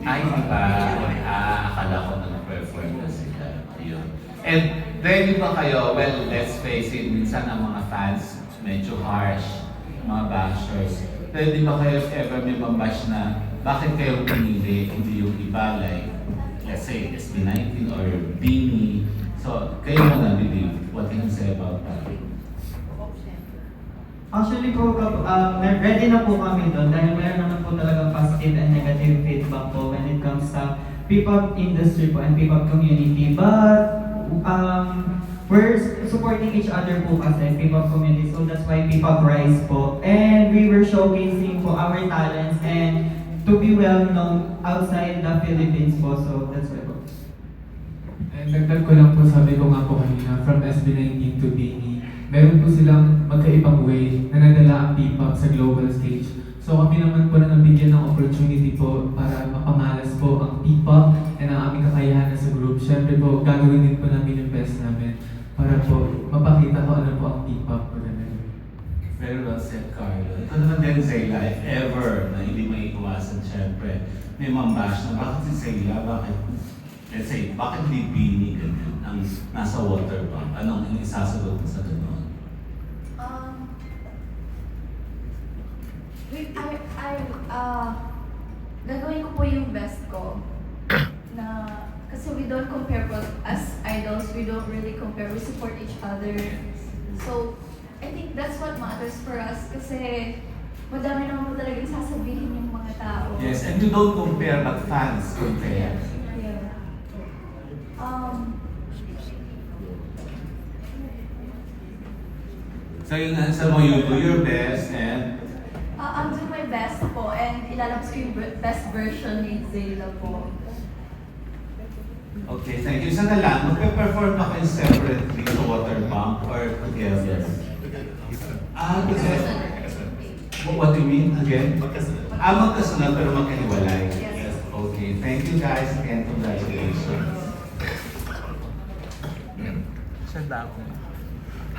Ay, di ba? Akala ko na na-perform na sila. Yun. And ready ba kayo? Well, let's face it, minsan ang mga fans medyo harsh, mga bashers. Ready ba kayo if ever may mabash na bakit kayo pinili, hindi yung iba like, let's say, SB19 or Beanie? So, kayo na believe. What can you say about that? Actually po, ready na po kami doon dahil mayroon naman po talagang positive and negative feedback po when it comes sa P-pop industry po and P-pop community. But we're supporting each other po kasi P-pop community, so that's why P-pop Rise po. And we were showcasing po our talents and to be well known outside the Philippines po, so that's why po. And dagdag ko lang po, sabi ko nga po kanina, from SB19 to Beanie, meron po silang magkaibang way na nadala ang P-pop sa global stage. So kami naman po na nabigyan ng opportunity po para mapamalas po ang P-pop and ang aming kakayahan sa group. Siyempre po, gagawin din po namin yung best namin para po mapakita ko ano po ang P-pop po namin. Very well said, Carlo. Ito naman din, Zayla, if ever na hindi may iwasan, syempre, may mambash na bakit si Zayla, bakit, let's say, bakit hindi Beanie ganyan ang nasa water pump? Anong isasagot mo sa ganun? Gagawin ko po yung best ko na kasi we don't compare but as idols, we don't really compare, we support each other. So, I think that's what matters for us kasi madami naman po talagang sasabihin yung mga tao. Yes, and you don't compare but fans compare. Yeah. So yun nga, sa mo, you do your best and I'll do my best po and ilalabas ko yung best version ni Zayla po. okay, thank you. Sana lang, magpe-perform na kayo separately sa water pump or together? Together. What do you mean again? Magkasunod pero magkahiwalay. Yes. Okay, thank you guys again. Congratulations.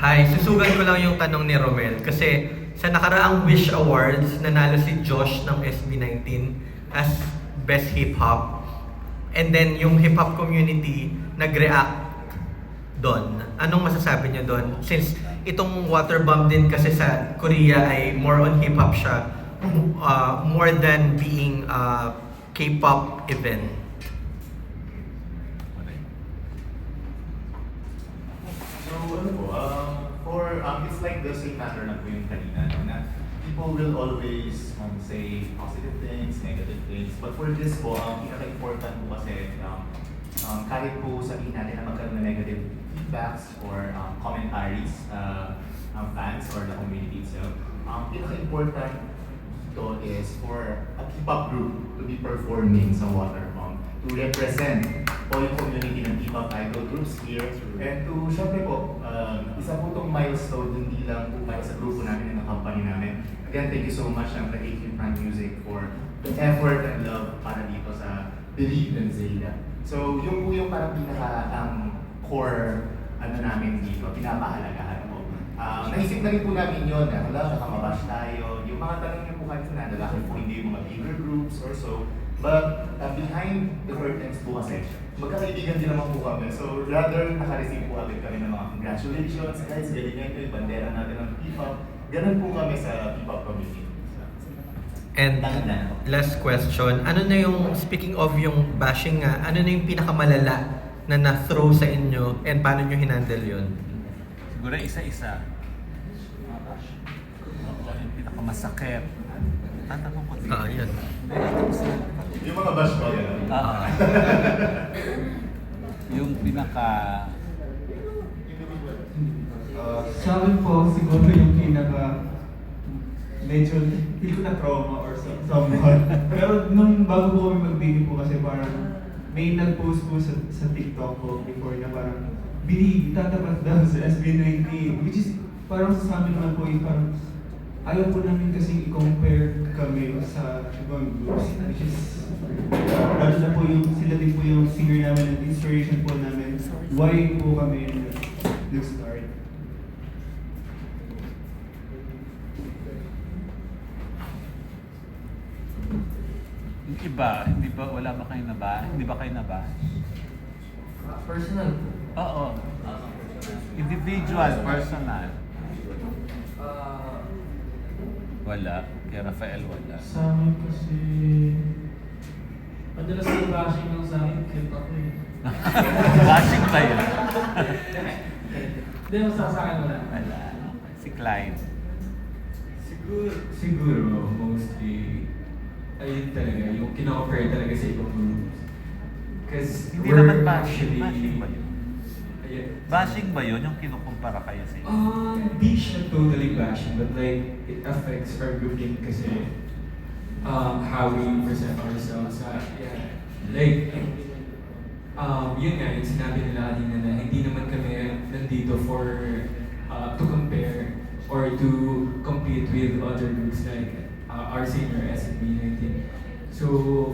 Hi, susugan ko lang yung tanong ni Romel kasi sa nakaraang Wish Awards, nanalo si Josh ng SB19 as Best Hip Hop. And then yung hip hop community nag-react doon. Anong masasabi niyo doon? Since itong water bomb din kasi sa Korea ay more on hip hop siya, more than being a K-pop event. So, ano po, it's like the same matter na po yung kanina, no, na people will always say positive things, negative things, but for this po, pinaka-important po kasi, kahit po sabihin natin na magkaroon ng negative feedbacks or commentaries ng fans or the community itself, pinaka-important dito is for a K-pop group to be performing sa water pump, to represent po yung community ng K-pop idol groups here. And to, syempre po, isa po itong milestone, hindi lang po para sa grupo namin and the company namin. Again, thank you so much ng A3 Prime Music for the effort and love para dito sa Believe in Zayla. So, yung po yung parang core namin dito, pinapahalagahan po. Naisip na rin po namin yun, na wala, nakamabash tayo. Yung mga tanong niyo po kanina, na bakit po hindi yung mga bigger groups or so. But behind the curtains po kasi, magkakaibigan din naman po kami. So rather, naka-receive po agad kami ng mga congratulations, guys, galingan ko yung bandera natin ng P-pop. Ganun po kami sa P-pop community. And last question, ano na yung, speaking of yung bashing nga, ano na yung pinakamalala na na-throw sa inyo and paano nyo hinandle yun? Siguro isa-isa. Yung pinakamasakit. Tatanong ko dito. Yun. Yung mga bash ko, yan. Yung pinaka... Sa akin po, siguro yung medyo feel ko na trauma or somewhat. Pero nung bago po kami mag-baby po kasi parang may nag-post po sa TikTok ko before na parang believe, tatapat daw sa SB19, which is parang sa amin naman po yung parang ayaw po namin kasing i-compare kami sa ibang groups, which is lalo na po yung sila din po yung singer namin and inspiration po namin why po kami nag-start. iba, hindi ba, wala ba kayo naba? Hindi ba kayo naba? Personal po. Oo. Individual, personal. Wala. Kaya Rafael wala. Sa akin kasi... Madalas yung bashing lang sa akin, cute ako eh. Bashing ba yun? Hindi, mas sa akin wala. Wala. Si Clyde. Siguro, mostly, ayun talaga, yung kino-compare talaga sa ibang groups. Because Hindi we're naman bashing. actually... Bashing ba yun? Ayun. Bashing ba yun? Yung kinukumpara kayo sa inyo? Di siya totally bashing, but like, it affects our grouping kasi how we present ourselves. Yeah. Like, yun nga, yung sinabi nila kanina na hindi naman kami nandito for to compare or to compete with other groups like our senior SB19. So,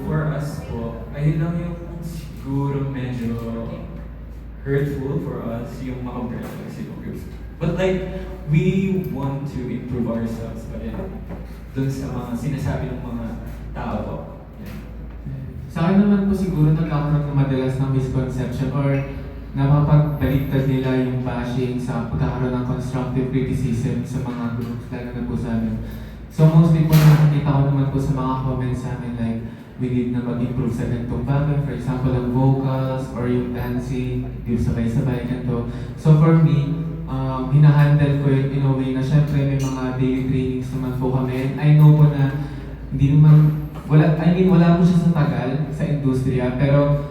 for us po, ayun lang yung siguro medyo hurtful for us yung makampare sa ibang groups. But like, we want to improve ourselves pa rin dun sa mga sinasabi ng mga tao po. Sa akin naman po siguro nagkakaroon ng madalas ng misconception or napapagbaligtad nila yung bashing sa pagkakaroon ng constructive criticism sa mga groups, lalo na po sa amin. So mostly po nakikita ko naman po sa mga comments sa amin like, we need na mag-improve sa ganitong bagay. For example, ang vocals or yung dancing, yung sabay-sabay, ganito. So for me, hinahandle ko yun in a way na syempre may mga daily trainings naman po kami. And I know po na hindi naman, wala po siya sa tagal, sa industriya, pero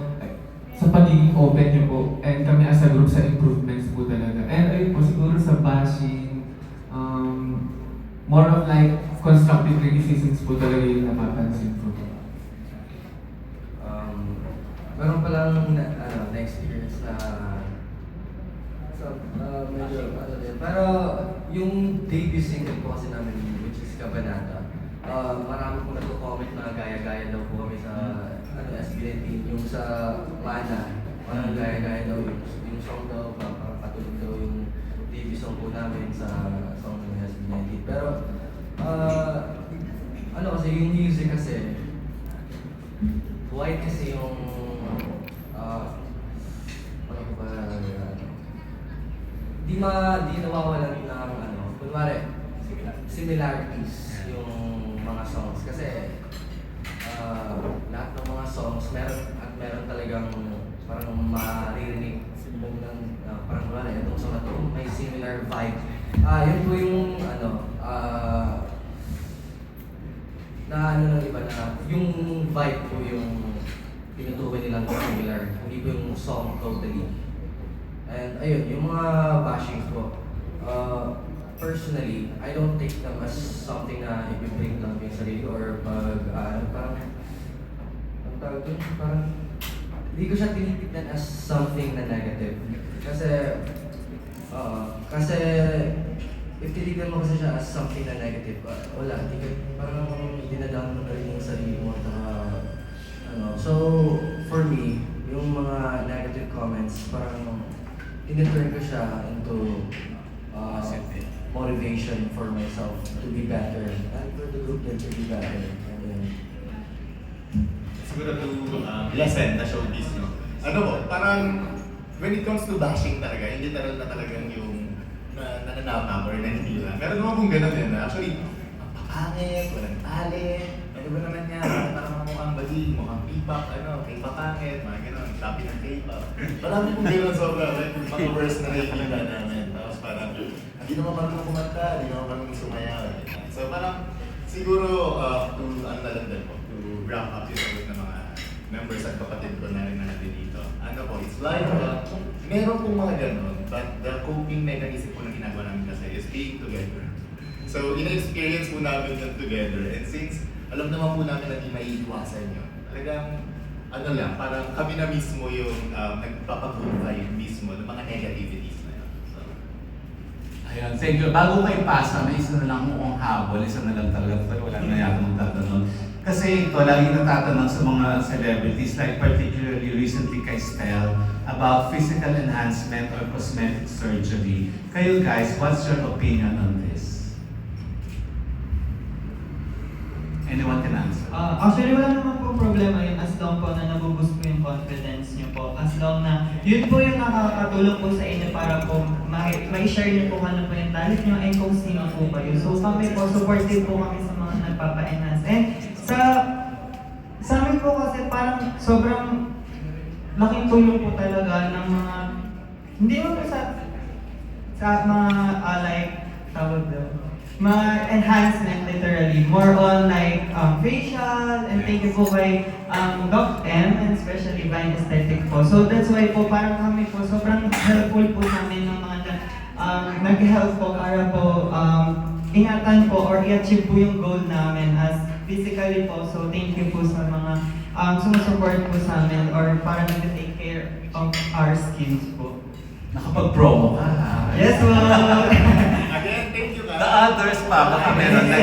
sa pagiging open niyo po, and kami as a group sa improvements po talaga. And ayun po, siguro sa bashing, more of like constructive criticisms po talaga yung napapansin ko. Meron palang na-experience na medyo din. Pero yung debut single po kasi namin, which is Kabanata, marami pong nagko-comment na gaya-gaya daw po kami sa SB19, yung sa Mana, parang gaya-gaya daw yung song daw, parang katulog daw yung debut song po namin sa song ng SB19. Pero, kasi yung music kasi, white kasi yung, di nawawalan ng kunwari, similarities yung mga songs. Kasi, lahat ng mga songs, meron talagang parang maririnig mo ng, parang kunwari, itong song na ito, may similar vibe. Yun po yung, ng iba na, yung vibe po yung pinutukoy nilang similar, hindi po yung song totally. And ayun, yung mga bashings po, personally, I don't take them as something na ipibring lang yung sarili or parang hindi ko siya tinitignan as something na negative. Kasi if titignan mo kasi siya as something na negative, wala, parang dinadaan mo na rin yung sarili mo at so, for me, yung mga negative comments, parang in-turn ko siya into motivation for myself to be better and for the group then to be better. And then, Siguro to lesson na showbiz, no? Parang when it comes to bashing talaga, hindi na talagang yung nananapa or nanihila. Meron naman pong ganun din. Actually, ang papangit, walang talent, ano ba naman yan? Parang mga mukhang bading, mukhang P-pop, kay papangit, mga ganun, copy ng K-pop. Marami pong ganun sobra, like mga worst na nakikita namin. Tapos parang, hindi naman marunong kumanta, hindi naman marunong sumayaw. So parang, siguro, to wrap up yung sagot ng mga members at kapatid ko na rin na natin dito. It's like, meron pong mga ganun, but the coping mechanism po na ginagawa namin kasi is being together. So, ina-experience po namin yun together. And since, alam naman po namin na di maiiwasan yun, talagang, parang kami na mismo yung nagpapag-provide mismo ng mga negativities na yun. So, Ayan, thank you. Bago ko ipasa, may isa na lang mukhang habol, isa na lang talaga, pero wala na yata magtatanong. Kasi ito, lagi natatanong sa mga celebrities, like particularly recently kay Stel, about physical enhancement or cosmetic surgery. Kayo guys, what's your opinion on this? Anyone can answer. Actually, wala naman po problema yun as long po na nabuboost po yung confidence niyo po. As long na yun po yung nakakatulong po sa inyo para po ma-share niyo po kung ano po yung talent niyo and kung sino po kayo. So kami po, supportive po kami sa mga nagpapa-enhance. And sa amin po kasi parang sobrang laking tulong po talaga ng mga, hindi mo po sa mga like, tawag daw, mga enhancement literally. More on like facial, and thank you po kay Doc M and especially Vine Aesthetic po. So that's why po parang kami po sobrang helpful po sa amin ng mga nag-help po para po ingatan po or i-achieve po yung goal namin as physically po. So thank you po sa mga sumusupport po sa amin or para nag-take care of our skills po. Nakapag-promo ka. Yes po! Again, thank you guys. The others pa, baka meron na